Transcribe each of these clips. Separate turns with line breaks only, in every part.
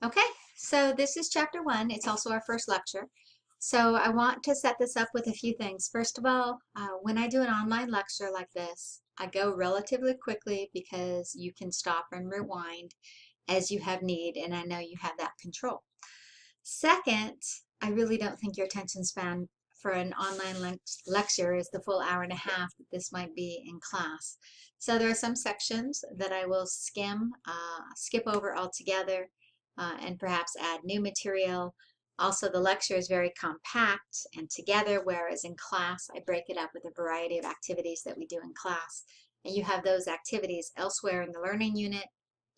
Okay, so this is chapter 1. It's also our first lecture. So I want to set this up with a few things. First of all, when I do an online lecture like this, I go relatively quickly because you can stop and rewind as you have need, and I know you have that control. Second, I really don't think your attention span for an online lecture is the full hour and a half that this might be in class. So there are some sections that I will skip over altogether, and perhaps add new material. Also, the lecture is very compact and together, whereas in class, I break it up with a variety of activities that we do in class. And you have those activities elsewhere in the learning unit.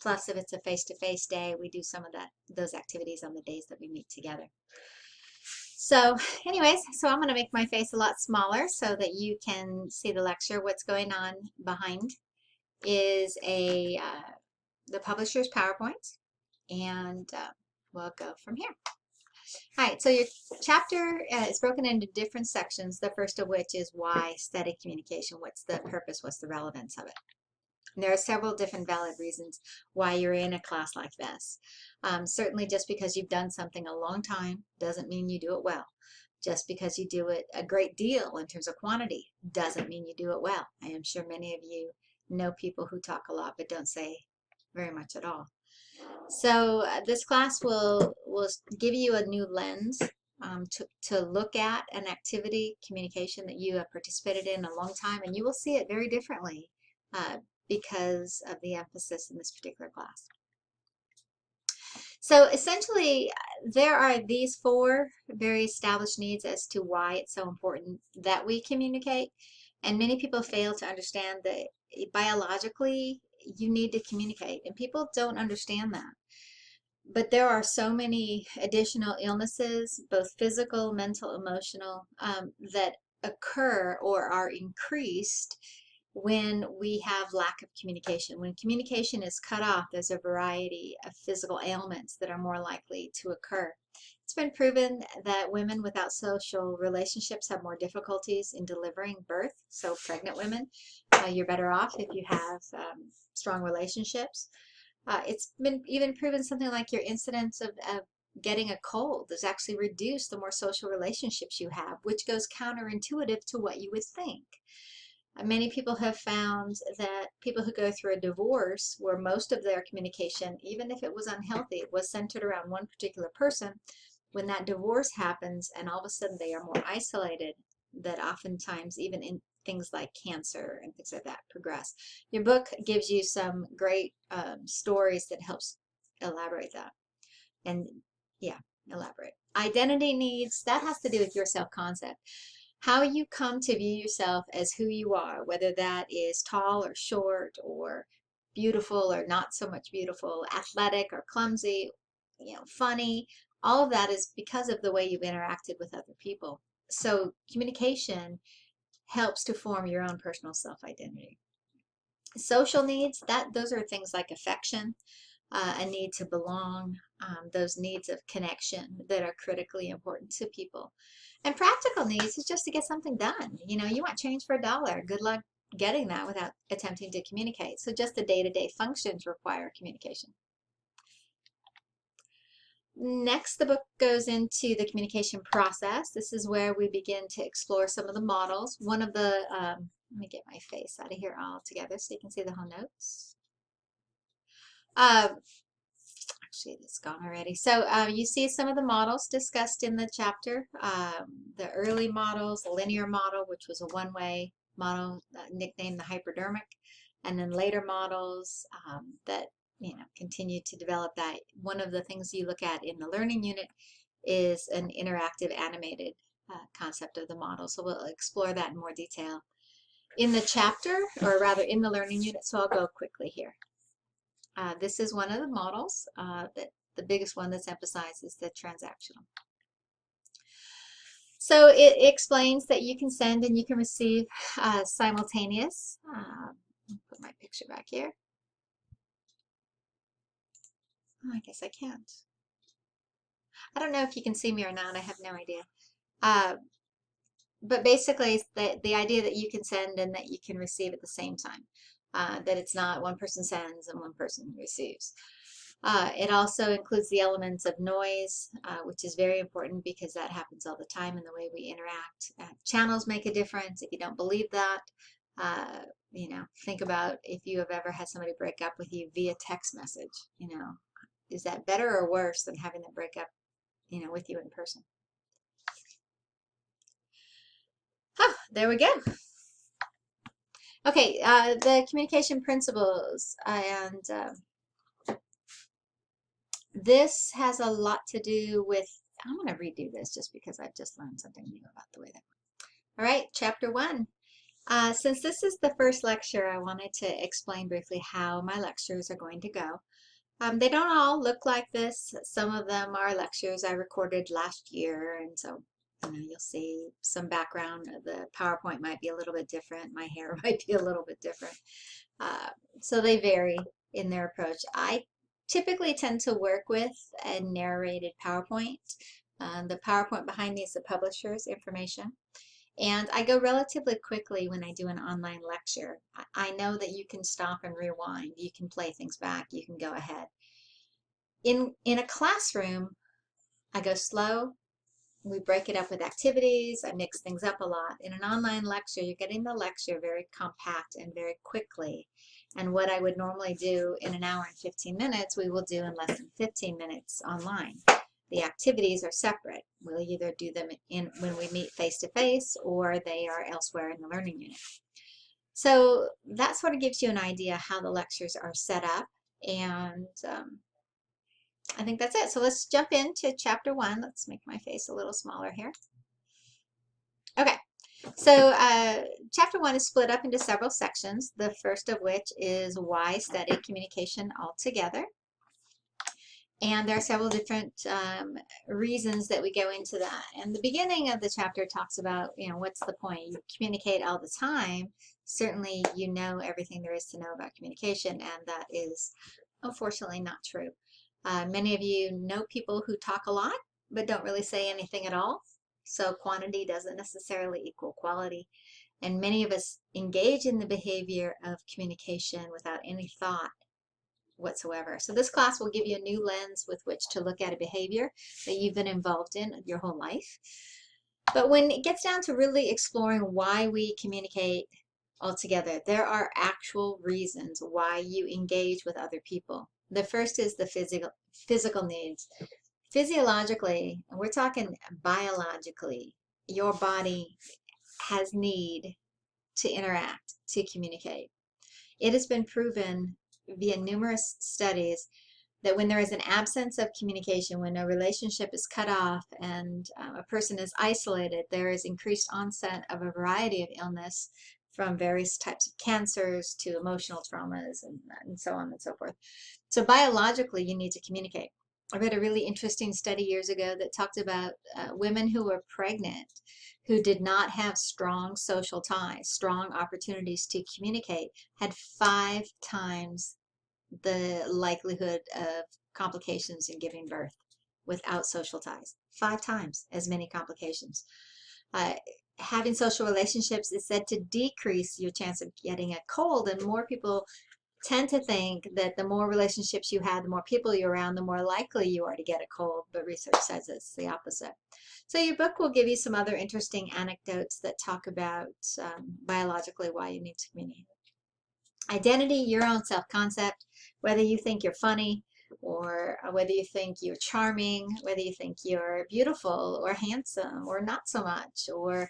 Plus, if it's a face-to-face day, we do some of those activities on the days that we meet together. So anyways, so I'm going to make my face a lot smaller so that you can see the lecture. What's going on behind is the publisher's PowerPoint, and we'll go from here. All right, so your chapter is broken into different sections, the first of which is why study communication. What's the purpose? What's the relevance of it? And there are several different valid reasons why you're in a class like this. Certainly just because you've done something a long time doesn't mean you do it well. Just because you do it a great deal in terms of quantity doesn't mean you do it well. I am sure many of you know people who talk a lot but don't say very much at all. So this class will give you a new lens to look at an activity, communication that you have participated in a long time, and you will see it very differently because of the emphasis in this particular class. So essentially, there are these 4 very established needs as to why it's so important that we communicate, and many people fail to understand that biologically you need to communicate, and people don't understand that. But there are so many additional illnesses, both physical, mental, emotional, that occur or are increased when we have lack of communication. When communication is cut off, there's a variety of physical ailments that are more likely to occur. It's been proven that women without social relationships have more difficulties in delivering birth. So pregnant women, you're better off if you have strong relationships. It's been even proven something like your incidence of getting a cold is actually reduced the more social relationships you have, which goes counterintuitive to what you would think. Many people have found that people who go through a divorce where most of their communication, even if it was unhealthy, was centered around one particular person, when that divorce happens and all of a sudden they are more isolated, that oftentimes even in things like cancer and things like that progress. Your book gives you some great stories that helps elaborate that. And yeah, elaborate. Identity needs, that has to do with your self-concept. How you come to view yourself as who you are, whether that is tall or short or beautiful or not so much beautiful, athletic or clumsy, funny, all of that is because of the way you've interacted with other people. So communication helps to form your own personal self-identity. Social needs, those are things like affection, a need to belong, those needs of connection that are critically important to people. And practical needs is just to get something done. You want change for $1. Good luck getting that without attempting to communicate. So just the day-to-day functions require communication. Next, the book goes into the communication process. This is where we begin to explore some of the models. One of the, let me get my face out of here all together so you can see the whole notes. Actually, it's gone already. So you see some of the models discussed in the chapter. The early models, the linear model, which was a one-way model nicknamed the hypodermic, and then later models that continue to develop that. One of the things you look at in the learning unit is an interactive animated concept of the model. So we'll explore that in more detail in the chapter, or rather in the learning unit, so I'll go quickly here. This is one of the models. That the biggest one that's emphasized is the transactional. So it explains that you can send and you can receive simultaneous. Put my picture back here. Oh, I guess I can't. I don't know if you can see me or not. I have no idea. But basically, it's the idea that you can send and that you can receive at the same time. That it's not one person sends and one person receives. It also includes the elements of noise, which is very important because that happens all the time in the way we interact. Channels make a difference. If you don't believe that, you know, think about if you have ever had somebody break up with you via text message. You know, is that better or worse than having them break up, you know, with you in person? Oh, there we go. Okay, the communication principles, and this has a lot to do with, I'm going to redo this just because I've just learned something new about the way that works. All right, chapter 1. Since this is the first lecture, I wanted to explain briefly how my lectures are going to go. They don't all look like this. Some of them are lectures I recorded last year, and so you know, you'll see some background. The PowerPoint might be a little bit different. My hair might be a little bit different. So they vary in their approach. I typically tend to work with a narrated PowerPoint. The PowerPoint behind me is the publisher's information. And I go relatively quickly when I do an online lecture. I know that you can stop and rewind. You can play things back. You can go ahead. In a classroom, I go slow. We break it up with activities. I mix things up a lot. In an online lecture, you're getting the lecture very compact and very quickly. And what I would normally do in an hour and 15 minutes, we will do in less than 15 minutes online. The activities are separate. We'll either do them when we meet face-to-face or they are elsewhere in the learning unit. So that sort of gives you an idea how the lectures are set up. And I think that's it. So let's jump into chapter 1. Let's make my face a little smaller here. Okay, so chapter 1 is split up into several sections, the first of which is why study communication altogether. And there are several different reasons that we go into that. And the beginning of the chapter talks about, you know, what's the point? You communicate all the time. Certainly, you know everything there is to know about communication, and that is unfortunately not true. Many of you know people who talk a lot, but don't really say anything at all. So quantity doesn't necessarily equal quality. And many of us engage in the behavior of communication without any thought whatsoever. So this class will give you a new lens with which to look at a behavior that you've been involved in your whole life. But when it gets down to really exploring why we communicate altogether, there are actual reasons why you engage with other people. The first is the physical needs. Physiologically, and we're talking biologically, your body has need to interact, to communicate. It has been proven via numerous studies that when there is an absence of communication, when a relationship is cut off and a person is isolated, there is increased onset of a variety of illness, from various types of cancers to emotional traumas and so on and so forth. So biologically, you need to communicate. I read a really interesting study years ago that talked about women who were pregnant who did not have strong social ties, strong opportunities to communicate, had 5 times the likelihood of complications in giving birth without social ties. 5 times as many complications. Having social relationships is said to decrease your chance of getting a cold, and more people tend to think that the more relationships you have, the more people you're around, the more likely you are to get a cold, but research says it's the opposite. So your book will give you some other interesting anecdotes that talk about biologically why you need to communicate. Identity, your own self-concept, whether you think you're funny or whether you think you're charming, whether you think you're beautiful or handsome or not so much, or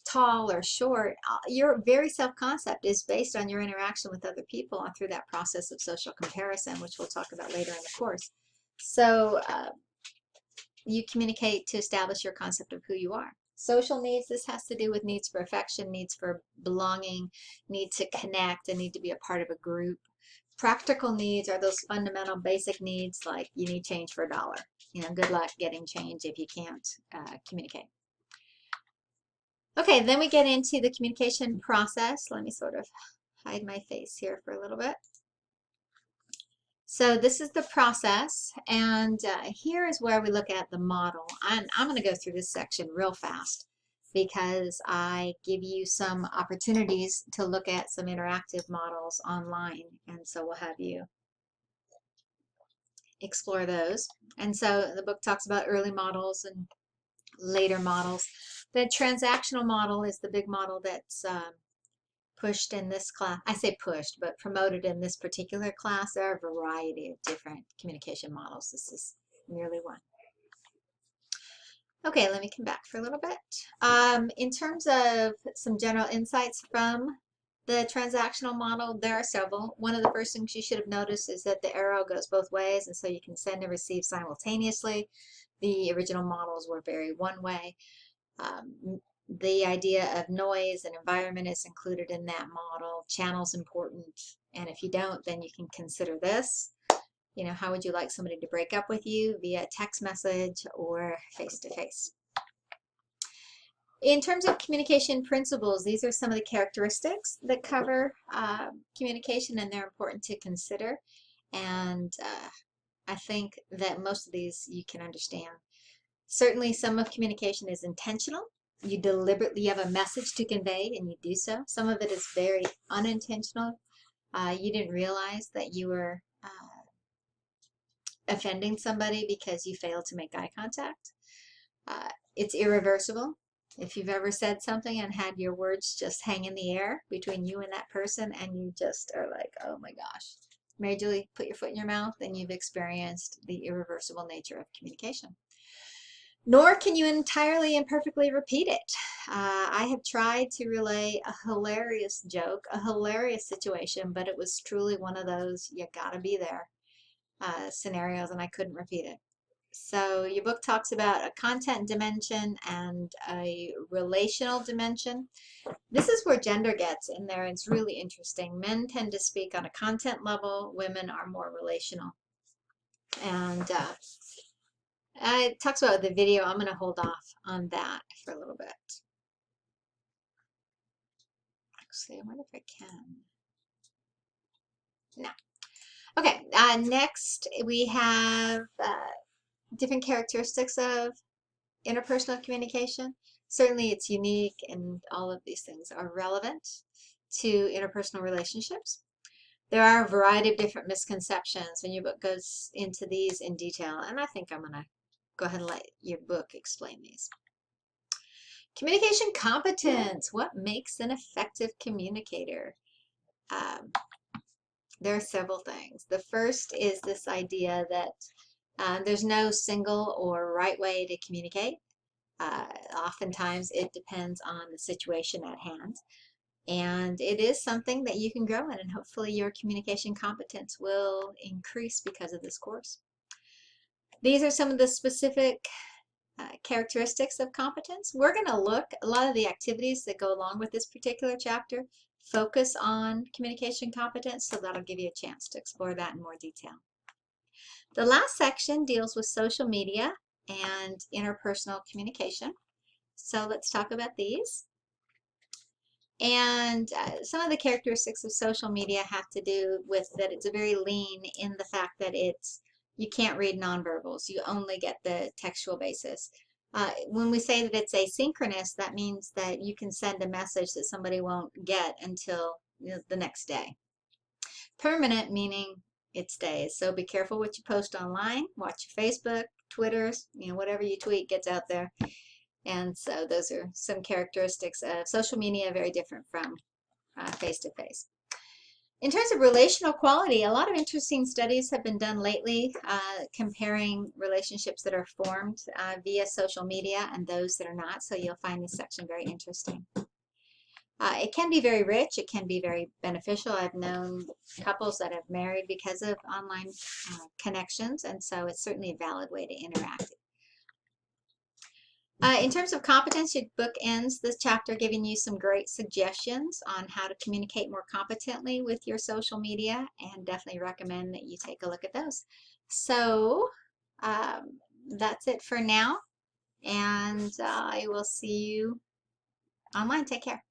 tall or short, your very self-concept is based on your interaction with other people and through that process of social comparison, which we'll talk about later in the course. So you communicate to establish your concept of who you are. Social needs, this has to do with needs for affection, needs for belonging, need to connect, and need to be a part of a group. Practical needs are those fundamental basic needs, like you need change for $1. You know, good luck getting change if you can't communicate. Okay, then we get into the communication process. Let me sort of hide my face here for a little bit. So this is the process, and here is where we look at the model. I'm going to go through this section real fast because I give you some opportunities to look at some interactive models online, and so we'll have you explore those. And so the book talks about early models and later models. The transactional model is the big model that's pushed in this class. I say pushed, but promoted in this particular class. There are a variety of different communication models. This is merely one. Okay, let me come back for a little bit. In terms of some general insights from the transactional model, there are several. One of the first things you should have noticed is that the arrow goes both ways, and so you can send and receive simultaneously. The original models were very one way. The idea of noise and environment is included in that model. Channel's important, and if you don't, then you can consider this. You know, how would you like somebody to break up with you, via text message or face-to-face? In terms of communication principles, these are some of the characteristics that cover communication, and they're important to consider. And I think that most of these you can understand. Certainly some of communication is intentional. You deliberately have a message to convey and you do so. Some of it is very unintentional. You didn't realize that you were offending somebody because you failed to make eye contact. It's irreversible. If you've ever said something and had your words just hang in the air between you and that person, and you just are like, oh my gosh, majorly put your foot in your mouth, then you've experienced the irreversible nature of communication. Nor can you entirely and perfectly repeat it. I have tried to relay a hilarious joke, a hilarious situation, but it was truly one of those you gotta be there scenarios, and I couldn't repeat it. So your book talks about a content dimension and a relational dimension. This is where gender gets in there. It's really interesting. Men tend to speak on a content level. Women are more relational. And it talks about the video. I'm going to hold off on that for a little bit. Actually, I wonder if I can. No. Okay, next we have different characteristics of interpersonal communication. Certainly it's unique, and all of these things are relevant to interpersonal relationships. There are a variety of different misconceptions, and your book goes into these in detail, and I think I'm going to go ahead and let your book explain these. Communication competence. What makes an effective communicator? There are several things. The first is this idea that there's no single or right way to communicate. Oftentimes it depends on the situation at hand, and it is something that you can grow in, and hopefully your communication competence will increase because of this course. These are some of the specific characteristics of competence. We're going to look, a lot of the activities that go along with this particular chapter focus on communication competence, so that'll give you a chance to explore that in more detail. The last section deals with social media and interpersonal communication. So let's talk about these. And some of the characteristics of social media have to do with that it's very lean in the fact that you can't read nonverbals. You only get the textual basis. When we say that it's asynchronous, that means that you can send a message that somebody won't get until the next day. Permanent, meaning it stays. So be careful what you post online. Watch your Facebook, Twitters, whatever you tweet gets out there. And so those are some characteristics of social media, very different from face-to-face. In terms of relational quality, a lot of interesting studies have been done lately comparing relationships that are formed via social media and those that are not. So you'll find this section very interesting. It can be very rich. It can be very beneficial. I've known couples that have married because of online connections, and so it's certainly a valid way to interact. In terms of competence, your book ends this chapter giving you some great suggestions on how to communicate more competently with your social media, and definitely recommend that you take a look at those. So that's it for now, and I will see you online. Take care.